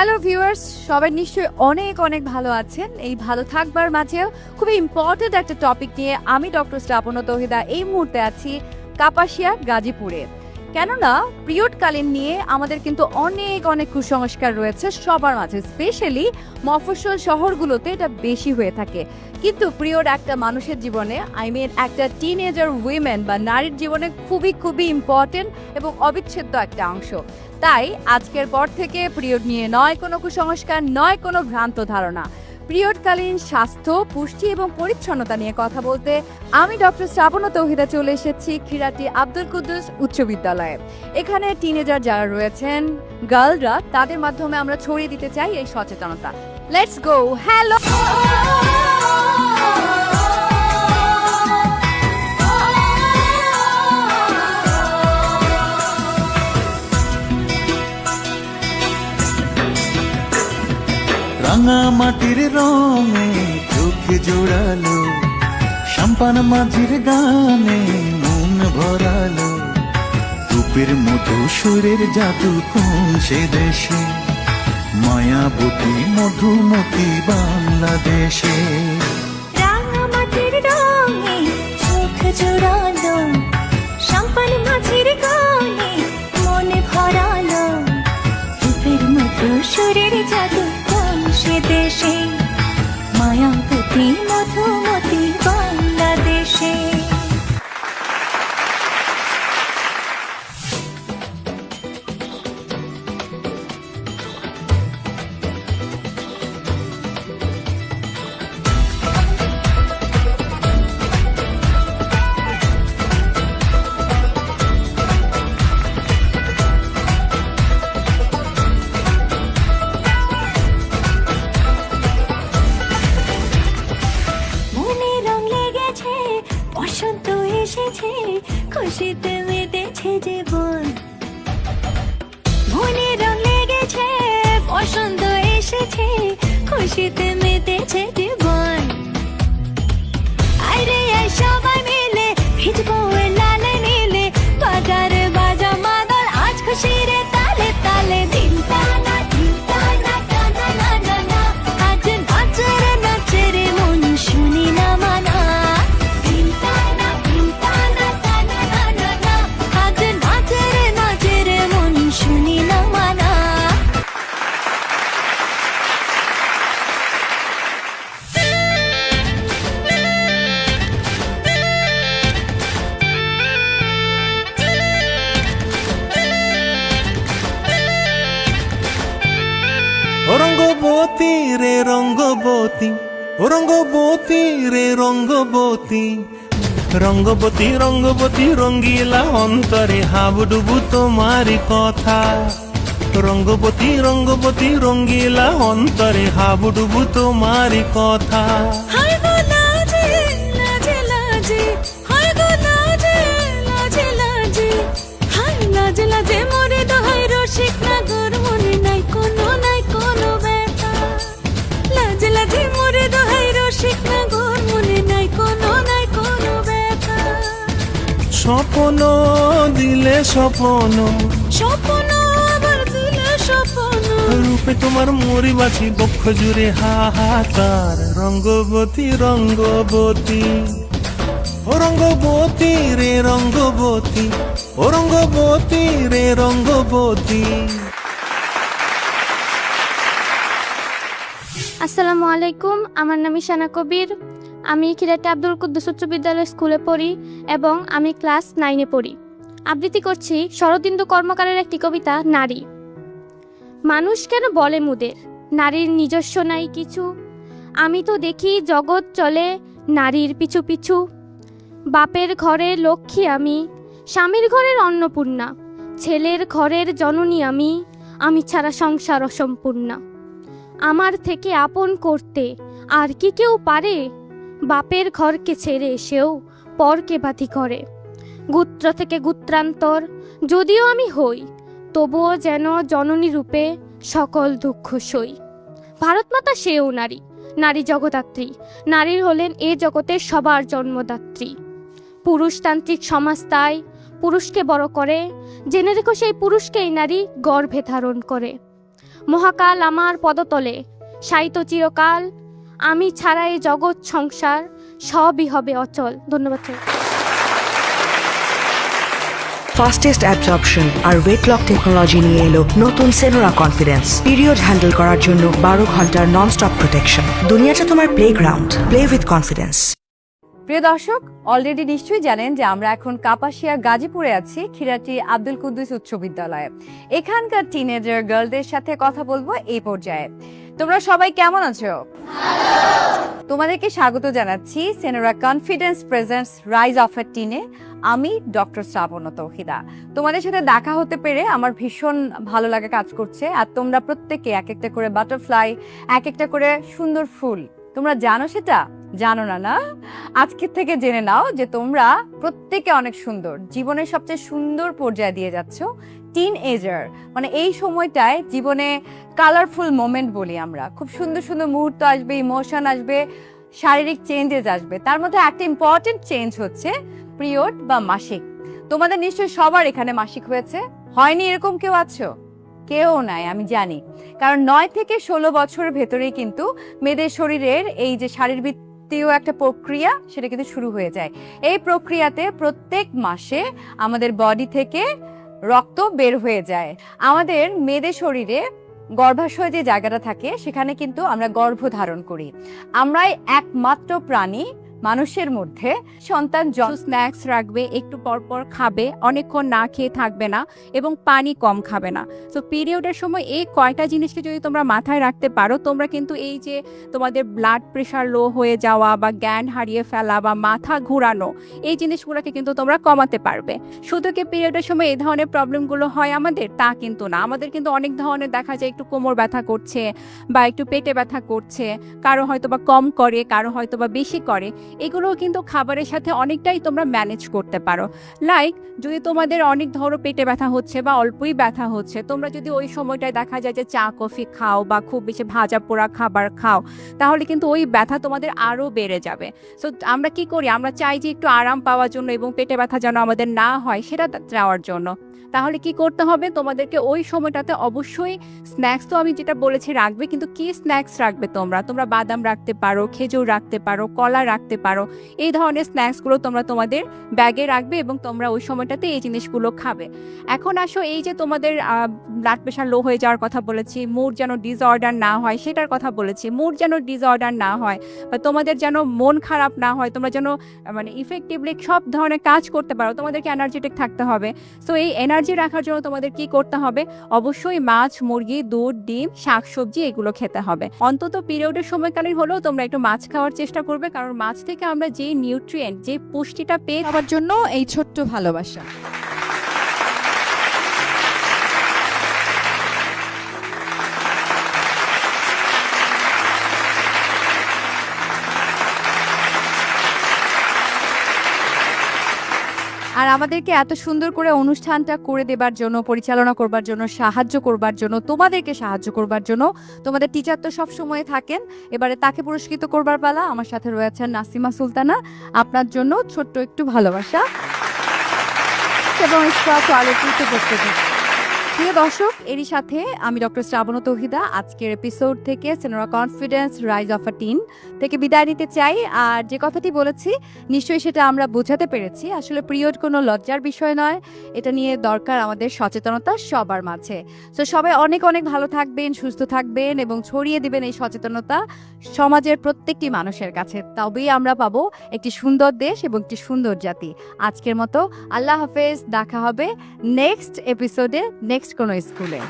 Hello viewers, সবাই নিশ্চয়ই অনেক অনেক ভালো আছেন। এই ভালো থাকবার মাঝেও খুবই ইম্পর্টেন্ট একটা টপিক নিয়ে আমি ডক্টর শ্রাবণ তৌহিদা এই মুহূর্তে আছি কাপাসিয়া গাজীপুরে। কেননা পিরিয়ডকালীন নিয়ে আমাদের কিন্তু অনেক অনেক কুসংস্কার রয়েছে সবার মাঝে, স্পেশালি মফস্বল শহরগুলোতে এটা বেশি হয়ে থাকে। কিন্তু পিরিয়ড একটা মানুষের জীবনে, একটা টিনেজার উইমেন বা নারীর জীবনে খুবই খুবই ইম্পর্টেন্ট এবং অবিচ্ছেদ্য একটা অংশ। তাই আজকের পর থেকে পিরিয়ড নিয়ে নয় কোনো কুসংস্কার, নয় কোনো ভ্রান্ত ধারণা, পিরিয়ডকালীন স্বাস্থ্য, পুষ্টি এবং পরিচ্ছন্নতা নিয়ে কথা বলতে আমি ডক্টর শ্রাবণ তৌহিদা চলে এসেছি খিরাটি আব্দুল কুদ্দুস উচ্চ বিদ্যালয়ে। এখানে টিনেজার যারা রয়েছেন, গার্লরা, তাদের মাধ্যমে আমরা ছড়িয়ে দিতে চাই এই সচেতনতা। Let's go. হ্যালো, রাঙা মাটির রঙে চোখে জোড়ালো, সাম্পান মাঝির গানে মন ভরালো, রূপের মধু সুরের জাদু কোন সে দেশে, মায়াবতী মধুমতি বাংলাদেশে। রাঙা মাটির রঙে চোখ জোড়ালো, সাম্পান মাঝির গানে মন ভরালো, রূপের মধু সুরের জাদু সে দেশে, মায়াবতী মধুমতি বাংলাদেশে। বসন্ত এসেছে, খুশিতে মেতেছে জীবন, মনে রং লেগেছে, বসন্ত এসেছে, খুশিতে মেতেছে জীবন। আরে সবাই মিলে ভিজবো লালে নীলে, বাজার বাজা মাদল আজ খুশির তালে তালে, দিন টানা দিন টানা টানা না না না, আজ নাচের নাচের মন শুনি না মানা। রঙ্গবতী রে রঙ্গবতী, ও রঙ্গবতী রে রঙ্গবতী, রঙ্গবতী রঙ্গবতী রঙ্গিলা অন্তরে হাবুডুবু তোমারি কথা, রঙ্গবতী রঙ্গবতী রঙ্গিলা অন্তরে হাবুডুবু তোমারি কথা। হায় গো লাজে লাজে লাজে, হায় গো লাজে লাজে লাজে, হায় লাজে লাজে মরে দোহাই রসিক নাগর, মনে নাই কোনো ব্যথা। লাজে লাজে মরে দোহাই রসিক নাগর, মনে নাই কোনো ব্যথা। স্বপ্ন দিলে স্বপ্ন, স্বপ্ন আবার দিলে স্বপ্ন, রূপে তোমার মরি বাছি বক্ষ জুড়ে হাহাকার। রঙ্গবতী রঙ্গবতী, ও রঙ্গবতী রে রঙ্গবতী, ও রঙ্গবতী রে রঙ্গবতী। আসসালামু আলাইকুম, আমার নাম ইশানা কবির। আমি খিরাটি আব্দুল কুদ্দুস উচ্চ বিদ্যালয় স্কুলে পড়ি এবং আমি ক্লাস 9-এ পড়ি। আবৃত্তি করছি শরদিন্দু কর্মকারের একটি কবিতা, নারী। মানুষ কেন বলে মুদের, নারীর নিজস্ব নাই কিছু, আমি তো দেখি জগৎ চলে নারীর পিছু পিছু। বাপের ঘরের লক্ষ্মী আমি, স্বামীর ঘরের অন্নপূর্ণা, ছেলের ঘরের জননী আমি ছাড়া সংসার অসম্পূর্ণা। আমার থেকে আপন করতে আর কি কেউ পারে, বাপের ঘরকে ছেড়ে এসেও পরকে বাতি করে। গোত্র থেকে গোত্রান্তর যদিও আমি হই, তবুও যেন জননী রূপে সকল দুঃখ সই। ভারতমাতা সেও নারী, নারী জগদ্ধাত্রী, নারীর হলেন এ জগতের সবার জন্মদাত্রী। পুরুষতান্ত্রিক সমাজ তাই পুরুষকে বড় করে, জেনে রেখো সেই পুরুষকেই নারী গর্ভে ধারণ করে। মহাকাল আমার পদতলে, সাইতো চিরকাল, আমি ছাড়া এই জগৎ সংসার সবই হবে অচল। ধন্যবাদ স্যার। ফাস্টেস্ট অ্যাবজর্পশন আর ওয়েট লক টেকনোলজি নিয়ে এলো নতুন সেনোরা কনফিডেন্স। পিরিয়ড হ্যান্ডেল করার জন্য 12 ঘন্টার নন স্টপ প্রোটেকশন। দুনিয়াটা তোমার প্লেগ্রাউন্ড, প্লে উইথ কনফিডেন্স। প্রিয় দর্শক, অলরেডি নিশ্চয়ই জানেন যে আমরা এখন কাপাসিয়া গাজীপুরে আছি, খিরাটি আব্দুল কুদ্দুস উচ্চ বিদ্যালয়ে। এখানকার টিনেজার গার্লদের সাথে কথা বলবো এই পর্যায়ে। তোমরা সবাই কেমন আছো? তোমাদেরকে স্বাগত জানাচ্ছি সেনোরা confidence presents rise of a টিনে। আমি ডক্টর শ্রাবণ তৌহিদা। তোমাদের সাথে দেখা হতে পেরে আমার ভীষণ ভালো লাগা কাজ করছে। আর তোমরা প্রত্যেকে এক একটা করে বাটারফ্লাই, এক একটা করে সুন্দর ফুল। তোমরা জানো সেটা? জানো না? না, আজকের থেকে জেনে নাও যে তোমরা প্রত্যেকে অনেক সুন্দর, জীবনের সবচেয়ে সুন্দর পর্যায়ে দিয়ে যাচ্ছ। টিন এজার মানে এই সময়টায় জীবনে কালারফুল মোমেন্ট বলি আমরা, খুব সুন্দর সুন্দর মুহূর্ত আসবে, ইমোশন আসবে, শারীরিক চেঞ্জেস আসবে। তার মধ্যে একটা ইম্পর্টেন্ট চেঞ্জ হচ্ছে পিরিয়ড বা মাসিক। তোমাদের নিশ্চয়ই সবার এখানে মাসিক হয়েছে, হয়নি এরকম কেউ আছো? কেউ নাই, আমি জানি। কারণ 9 থেকে 16 বছরের ভেতরেই কিন্তু মেয়েদের শরীরের এই যে শারীরবৃত্তীয় একটা প্রক্রিয়া, সেটা কিন্তু শুরু হয়ে যায়। এই প্রক্রিয়াতে প্রত্যেক মাসে আমাদের বডি থেকে রক্ত বের হয়ে যায়। আমাদের মেয়েদের শরীরে গর্ভাশয় যে জায়গাটা থাকে সেখানে কিন্তু আমরা গর্ভধারণ করি। আমরাই একমাত্র প্রাণী মানুষের মধ্যে সন্তান স্ন্যাক্স রাখবে, একটু পর পর খাবে, অনেকক্ষণ না খেয়ে থাকবে না এবং পানি কম খাবে না। তো পিরিয়ডের সময় এই কয়টা জিনিসকে যদি তোমরা মাথায় রাখতে পারো, তোমরা কিন্তু এই যে তোমাদের ব্লাড প্রেশার লো হয়ে যাওয়া বা জ্ঞান হারিয়ে ফেলা বা মাথা ঘোরানো, এই জিনিসগুলোকে কিন্তু তোমরা কমাতে পারবে। শুধু কি পিরিয়ডের সময় এই ধরনের প্রবলেমগুলো হয় আমাদের? তা কিন্তু না। আমাদের কিন্তু অনেক ধরনের দেখা যায়, একটু কোমর ব্যথা করছে বা একটু পেটে ব্যথা করছে, কারো হয়তো বা কম করে, কারো হয়তো বা বেশি করে। এগুলো কিন্তু খাবারের সাথে অনেকটাই তোমরা ম্যানেজ করতে পারো। লাইক যদি তোমাদের অনেক ধরো পেটে ব্যথা হচ্ছে বা অল্পই ব্যথা হচ্ছে, তোমরা যদি ওই সময়টায় দেখা যায় যে চা কফি খাও বা খুব বেশি ভাজা পোড়া খাবার খাও, তাহলে কিন্তু ওই ব্যথা তোমাদের আরও বেড়ে যাবে। সো আমরা কি করি? আমরা চাই যে একটু আরাম পাওয়ার জন্য এবং পেটে ব্যথা যেন আমাদের না হয় সেটা চাওয়ার জন্য। তাহলে কি করতে হবে? তোমাদেরকে ওই সময়টাতে অবশ্যই স্ন্যাক্স তো আমি যেটা বলেছি রাখবে, কিন্তু কি স্ন্যাক্স রাখবে তোমরা বাদাম রাখতে পারো, খেজুর রাখতে পারো, কলা রাখতে পারো। এই ধরনের স্ন্যাক্সগুলো তোমরা তোমাদের ব্যাগে রাখবে এবং তোমরা ওই সময়টাতে এই জিনিসগুলো খাবে। এখন আসো, এই যে তোমাদের ব্লাড প্রেশার লো হয়ে যাওয়ার কথা বলেছি, মুড যেন ডিসঅর্ডার না হয় সেটার কথা বলেছি। মুড যেন ডিসঅর্ডার না হয় বা তোমাদের যেন মন খারাপ না হয়, তোমরা যেন মানে ইফেক্টিভলি সব ধরনের কাজ করতে পারো, তোমাদেরকে এনার্জেটিক থাকতে হবে। সো এই এনার্জি রাখার জন্য তোমাদের কি করতে হবে? অবশ্যই মাছ, মুরগি, দুধ, ডিম, শাকসবজি এগুলো খেতে হবে। অন্তত পিরিয়ডের সময়কালীন হলেও তোমরা একটু মাছ খাওয়ার চেষ্টা করবে, কারণ মাছ থেকে আমরা যে নিউট্রিয়েন্ট, যে পুষ্টিটা পেয়ে সবার জন্য এই ছোট্ট ভালোবাসা। আর আমাদেরকে এত সুন্দর করে অনুষ্ঠানটা করে দেবার জন্য, পরিচালনা করবার জন্য, সাহায্য করবার জন্য, তোমাদেরকে সাহায্য করবার জন্য তোমাদের টিচার তো সব সময় থাকেন। এবারে তাকে পুরস্কৃত করবার পালা। আমার সাথে রয়েছেন নাসিমা সুলতানা। আপনার জন্য ছোট্ট একটু ভালোবাসা এবং প্রিয় দর্শক, এরই সাথে আমি ডক্টর শ্রাবণ তৌহিদা আজকের এপিসোড থেকে Senora confidence rise of a tin থেকে বিদায় নিতে চাই। আর যে কথাটি বলেছি নিশ্চয়ই সেটা আমরা বোঝাতে পেরেছি। আসলে পিরিয়ড কোনো লজ্জার বিষয় নয়, এটা নিয়ে দরকার আমাদের সচেতনতা সবার মাঝে। তো সবাই অনেক অনেক ভালো থাকবেন, সুস্থ থাকবেন এবং ছড়িয়ে দিবেন এই সচেতনতা সমাজের প্রত্যেকটি মানুষের কাছে। তবেই আমরা পাবো একটি সুন্দর দেশ এবং একটি সুন্দর জাতি। আজকের মতো আল্লাহ হাফেজ, দেখা হবে নেক্সট এপিসোডে, নেক্সট কোনো স্কুলে।